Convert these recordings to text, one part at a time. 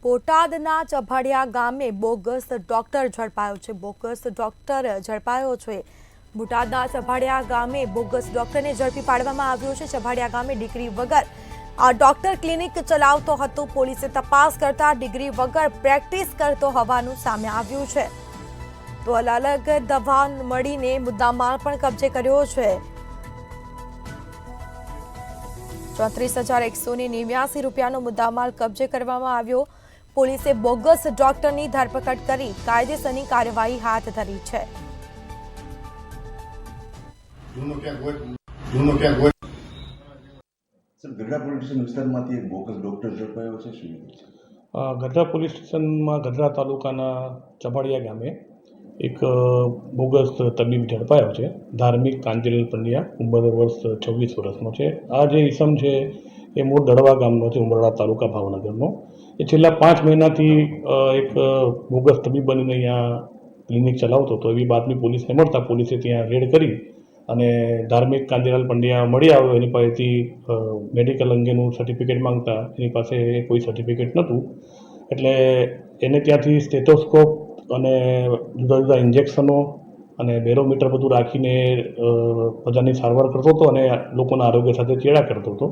બોટાદના ચભાડિયા ગામે bogus doctor ઝડપાયો છે. બોગસ ડોક્ટર ઝડપાયો છે. બોટાદના ચભાડિયા ગામે બોગસ ડોક્ટરને ઝડપી પાડવામાં આવ્યો છે. ચભાડિયા ગામે ડિગ્રી વગર આ ડોક્ટર ક્લિનિક ચલાવતો હતો. પોલીસે તપાસ કરતા ડિગ્રી વગર પ્રેક્ટિસ કરતો હોવાનું સામે આવ્યું છે. તો અલગ દવા મળીને મુદ્દામાલ પણ કબજે કર્યો છે. 34,189 રૂપિયાનો મુદ્દામાલ કબજે કરવામાં આવ્યો. પોલીસે બોગસ ડોક્ટરની ધરપકડ કરી કાયદેસરની કાર્યવાહી હાથ ધરી છે. ગઢડા પોલીસ સ્ટેશન વિસ્તારમાંથી એક બોગસ ડોક્ટર ઝડપાયો છે. શું ગઢડા પોલીસ સ્ટેશનમાં ગઢડા તાલુકાના ચભાડિયા ગામે એક બોગસ તબીબ ઝડપાયો છે. ધાર્મિક કાંતિલાલ પંડ્યા, ઉંમર વર્ષ 26 વર્ષનો છે. આ જે ઈસમ છે એ મૂળ દડવા ગામનો છે, ઉમરડા તાલુકા, ભાવનગરનો. એ છેલ્લા 5 મહિનાથી એક બોગસ તબીબ બનીને અહીંયા ક્લિનિક ચલાવતો હતો. એવી બાતમી પોલીસને મળતા પોલીસે ત્યાં રેડ કરી અને ધાર્મિક કાંતિલાલ પંડ્યા મળી આવ્યો. એની પાસેથી મેડિકલ અંગેનું સર્ટિફિકેટ માંગતા એની પાસે કોઈ સર્ટિફિકેટ નહોતું. એટલે એને ત્યાંથી સ્ટેથોસ્કોપ અને જુદા જુદા ઇન્જેક્શનો અને બેરોમીટર બધું રાખીને બધાની સારવાર કરતો હતો અને લોકોના આરોગ્ય સાથે ચેડા કરતો હતો.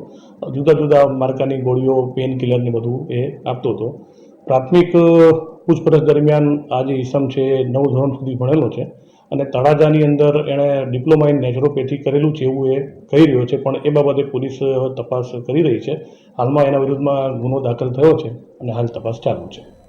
જુદા જુદા માર્કાની ગોળીઓ, પેન કિલરને બધું એ આપતો હતો. પ્રાથમિક પૂછપરછ દરમિયાન આ જે ઈસમ છે 9 ધોરણ સુધી ભણેલો છે અને તળાજાની અંદર એણે ડિપ્લોમા ઇન નેચરોપેથી કરેલું છે એવું એ કહી રહ્યો છે. પણ એ બાબતે પોલીસ તપાસ કરી રહી છે. હાલમાં એના વિરુદ્ધમાં ગુનો દાખલ થયો છે અને હાલ તપાસ ચાલુ છે.